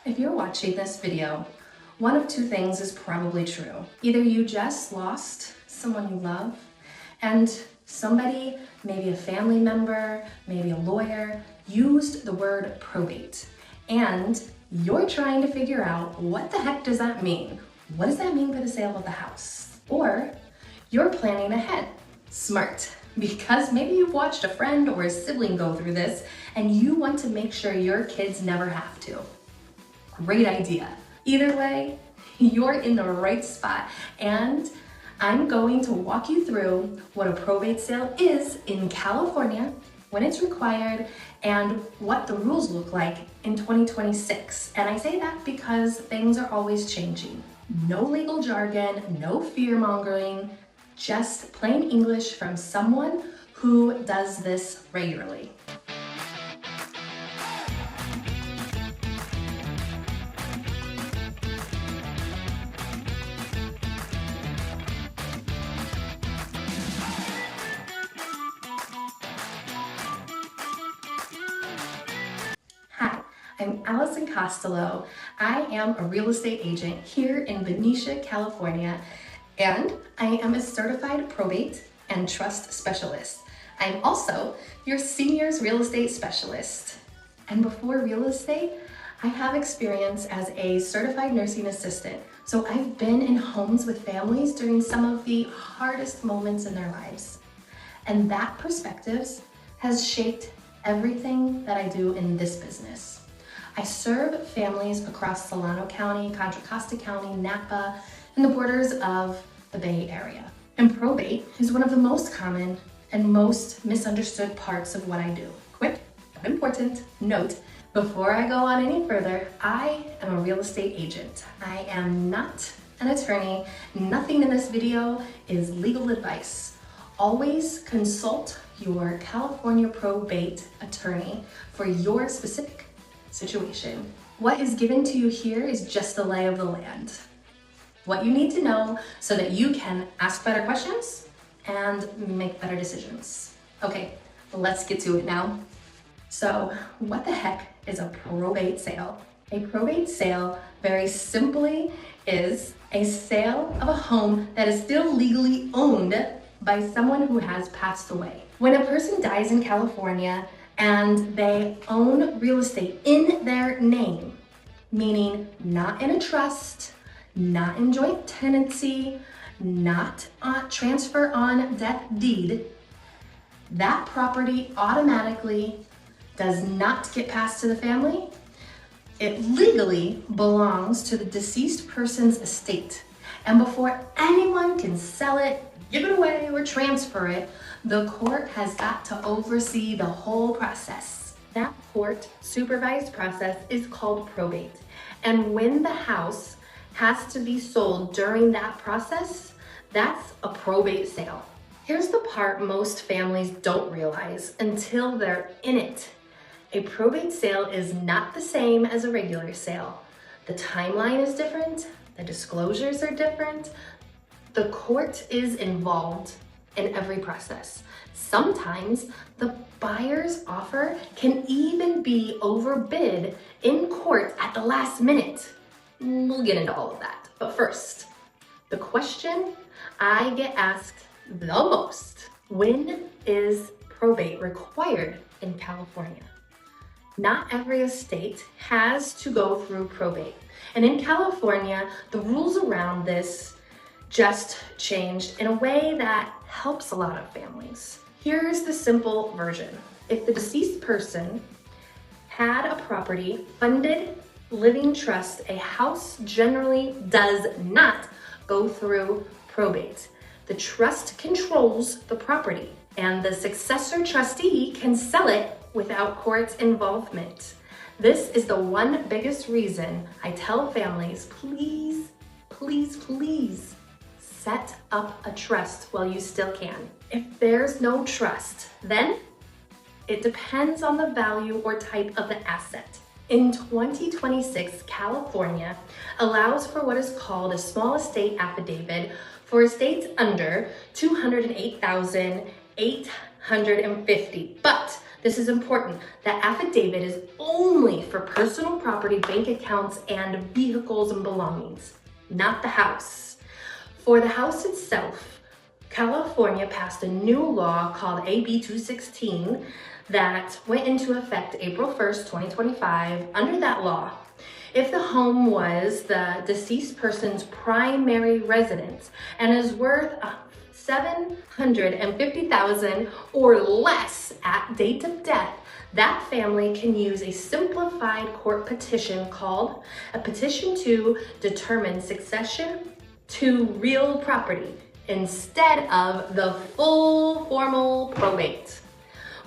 If you're watching this video, one of two things is probably true. Either you just lost someone you love and somebody, maybe a family member, maybe a lawyer, used the word probate, and you're trying to figure out what the heck does that mean? What does that mean for the sale of the house? Or you're planning ahead. Smart. Because maybe you've watched a friend or a sibling go through this and you want to make sure your kids never have to. Great idea. Either way, you're in the right spot, and I'm going to walk you through what a probate sale is in California, when it's required, and what the rules look like in 2026. And I say that because things are always changing. No legal jargon, no fear-mongering, just plain English from someone who does this regularly. Hi, I'm Allison Costelow. I am a real estate agent here in Benicia, California, and I am a certified probate and trust specialist. I'm also your seniors real estate specialist. And before real estate, I have experience as a certified nursing assistant. So I've been in homes with families during some of the hardest moments in their lives. And that perspective has shaped everything that I do in this business. I serve families across Solano County, Contra, Costa County, Napa, and the borders of the Bay Area. And probate is one of the most common and most misunderstood parts of what I do. Quick, but important note, before I go on any further, I am a real estate agent. I am not an attorney. Nothing in this video is legal advice. Always consult your California probate attorney for your specific situation. What is given to you here is just the lay of the land. What you need to know so that you can ask better questions and make better decisions. Okay, let's get to it now. So, what the heck is a probate sale? A probate sale, very simply, is a sale of a home that is still legally owned by someone who has passed away. When a person dies in California and they own real estate in their name, meaning not in a trust, not in joint tenancy, not transfer on death deed, that property automatically does not get passed to the family. It legally belongs to the deceased person's estate. And before anyone can sell it, give it away, or transfer it, the court has got to oversee the whole process. That court supervised process is called probate. And when the house has to be sold during that process, that's a probate sale. Here's the part most families don't realize until they're in it. A probate sale is not the same as a regular sale. The timeline is different, the disclosures are different, the court is involved in every process. Sometimes the buyer's offer can even be overbid in court at the last minute. We'll get into all of that. But first, the question I get asked the most: when is probate required in California? Not every estate has to go through probate. And in California, the rules around this just changed in a way that helps a lot of families. Here's the simple version. If the deceased person had a property funded living trust, a house generally does not go through probate. The trust controls the property, and the successor trustee can sell it without court's involvement. This is the one biggest reason I tell families, please, please, please set up a trust while you still can. If there's no trust, then it depends on the value or type of the asset. In 2026, California allows for what is called a small estate affidavit for estates under $208,850. But This is important. The affidavit is only for personal property, bank accounts, and vehicles and belongings, not the house. For the house itself, California passed a new law called AB 216 that went into effect April 1st, 2025. Under that law, if the home was the deceased person's primary residence and is worth $750,000 or less at date of death, that family can use a simplified court petition called a petition to determine succession to real property instead of the full formal probate,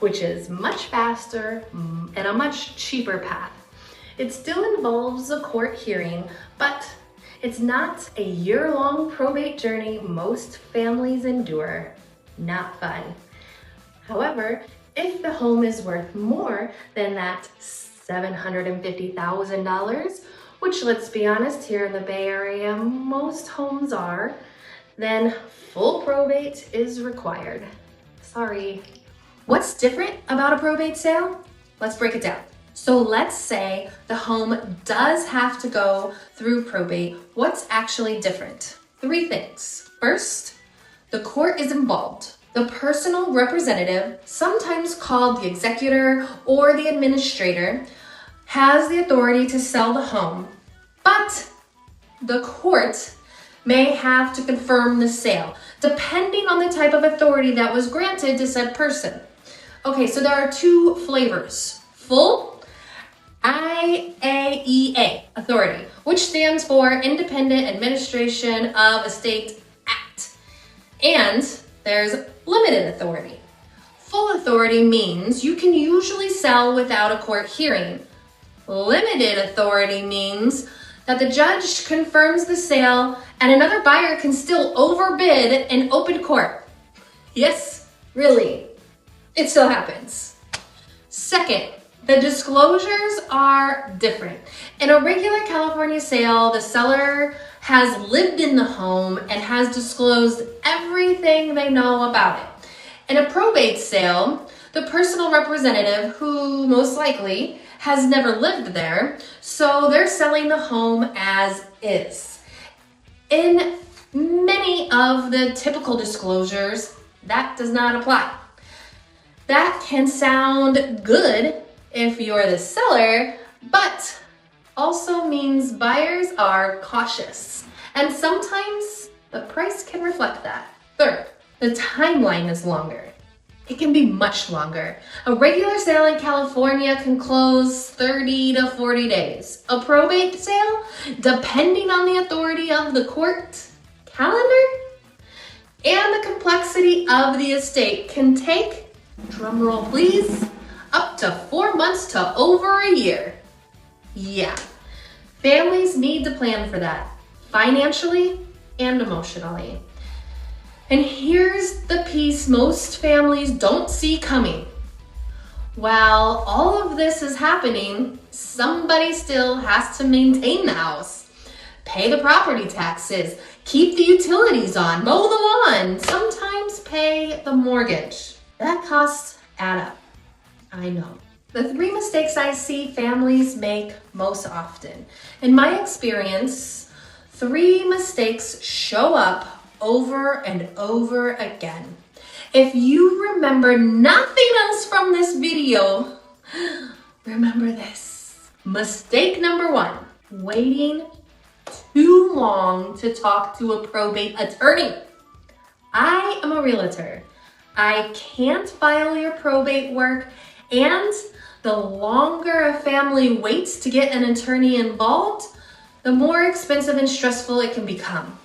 which is much faster and a much cheaper path. It still involves a court hearing, but it's not a year-long probate journey most families endure. Not fun. However, if the home is worth more than that $750,000, which, let's be honest, here in the Bay Area, most homes are, then full probate is required. Sorry. What's different about a probate sale? Let's break it down. So let's say the home does have to go through probate. What's actually different? 3 things. First, the court is involved. The personal representative, sometimes called the executor or the administrator, has the authority to sell the home, but the court may have to confirm the sale, depending on the type of authority that was granted to said person. Okay, so there are 2 flavors. Full IAEA authority, which stands for Independent Administration of Estate Act. And there's limited authority. Full authority means you can usually sell without a court hearing. Limited authority means that the judge confirms the sale and another buyer can still overbid in open court. Yes, really, it still happens. Second, the disclosures are different. In a regular California sale, the seller has lived in the home and has disclosed everything they know about it. In a probate sale, the personal representative, who most likely has never lived there, so they're selling the home as is. In many of the typical disclosures, that does not apply. That can sound good if you're the seller, but also means buyers are cautious, and sometimes the price can reflect that. Third, the timeline is longer. It can be much longer. A regular sale in California can close 30 to 40 days. A probate sale, depending on the authority of the court calendar and the complexity of the estate, can take, drumroll please, up to 4 months to over a year. Yeah, families need to plan for that, financially and emotionally. And here's the piece most families don't see coming. While all of this is happening, somebody still has to maintain the house, pay the property taxes, keep the utilities on, mow the lawn, sometimes pay the mortgage. That costs add up. I know. The 3 mistakes I see families make most often. In my experience, 3 mistakes show up over and over again. If you remember nothing else from this video, remember this. Mistake number 1, waiting too long to talk to a probate attorney. I am a realtor. I can't file your probate work, and the longer a family waits to get an attorney involved, the more expensive and stressful it can become.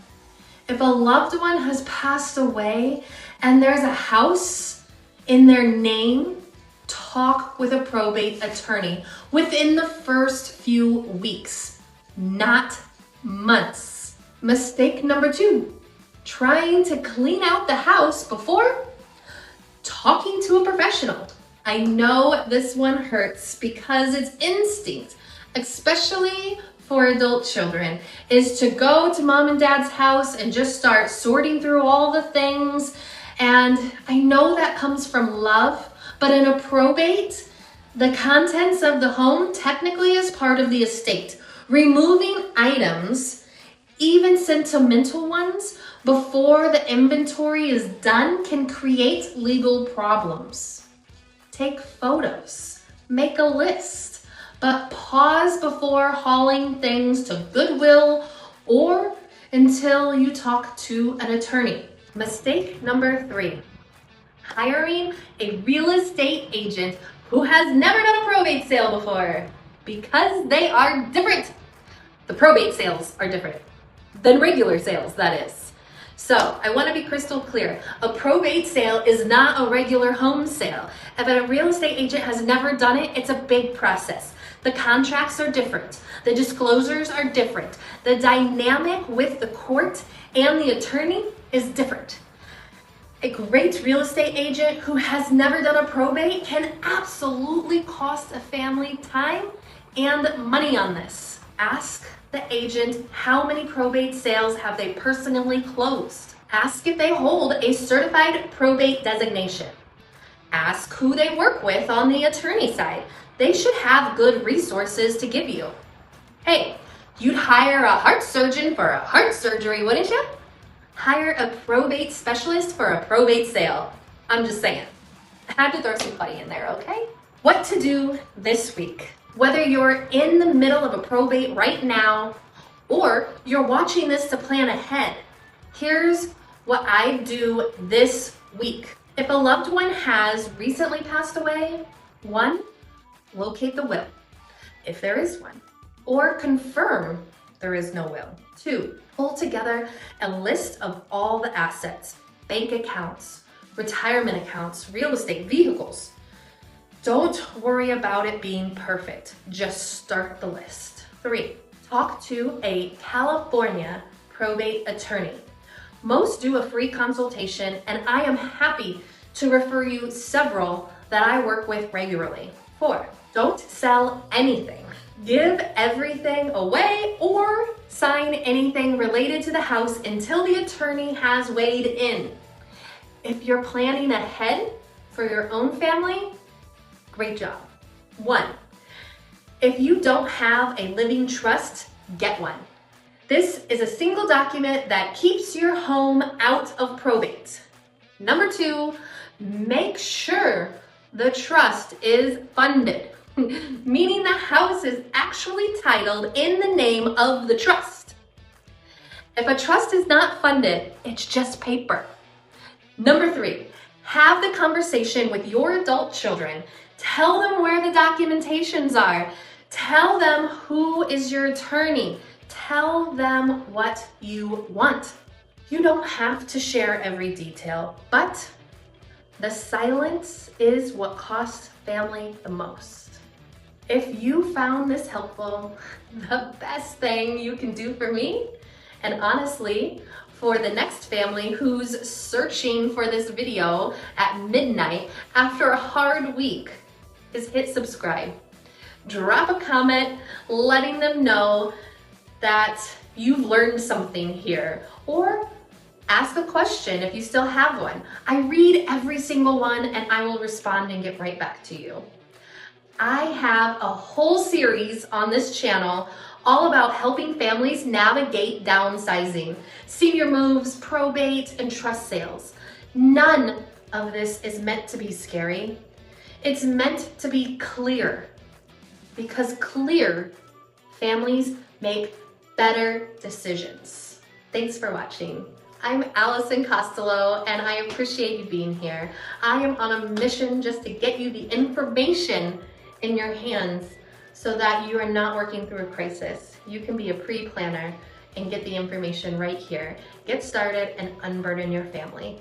If a loved one has passed away and there's a house in their name, talk with a probate attorney within the first few weeks, not months. Mistake number 2, trying to clean out the house before talking to a professional. I know this one hurts because it's instinct, especially for adult children, is to go to mom and dad's house and just start sorting through all the things. And I know that comes from love, But in a probate, the contents of the home technically is part of the estate. Removing items, even sentimental ones, before the inventory is done can create legal problems. Take photos, make a list, but pause before hauling things to Goodwill or until you talk to an attorney. Mistake number 3, hiring a real estate agent who has never done a probate sale before, because they are different. The probate sales are different than regular sales, that is. So I want to be crystal clear. A probate sale is not a regular home sale. If a real estate agent has never done it, it's a big process. The contracts are different. The disclosures are different. The dynamic with the court and the attorney is different. A great real estate agent who has never done a probate can absolutely cost a family time and money on this. Ask the agent how many probate sales have they personally closed. Ask if they hold a certified probate designation. Ask who they work with on the attorney side. They should have good resources to give you. Hey, you'd hire a heart surgeon for a heart surgery, wouldn't you? Hire a probate specialist for a probate sale. I'm just saying. I had to throw some putty in there, okay? What to do this week. Whether you're in the middle of a probate right now or you're watching this to plan ahead, here's what I do this week. If a loved one has recently passed away, 1, locate the will, if there is one, or confirm there is no will. 2, pull together a list of all the assets, bank accounts, retirement accounts, real estate, vehicles. Don't worry about it being perfect. Just start the list. 3, talk to a California probate attorney. Most do a free consultation, and I am happy to refer you several that I work with regularly. 4, don't sell anything. Give everything away or sign anything related to the house until the attorney has weighed in. If you're planning ahead for your own family, great job. 1, if you don't have a living trust, get one. This is a single document that keeps your home out of probate. Number 2, make sure the trust is funded, meaning the house is actually titled in the name of the trust. If a trust is not funded, it's just paper. Number 3, have the conversation with your adult children. Tell them where the documentations are. Tell them who is your attorney. Tell them what you want. You don't have to share every detail, but the silence is what costs family the most. If you found this helpful, the best thing you can do for me, and honestly, for the next family who's searching for this video at midnight after a hard week, is hit subscribe. Drop a comment letting them know that you've learned something here, or ask a question if you still have one. I read every single one and I will respond and get right back to you. I have a whole series on this channel all about helping families navigate downsizing, senior moves, probate, and trust sales. None of this is meant to be scary. It's meant to be clear, because clear families make better decisions. Thanks for watching. I'm Allison Costelow, and I appreciate you being here. I am on a mission just to get you the information in your hands so that you are not working through a crisis. You can be a pre-planner and get the information right here. Get started and unburden your family.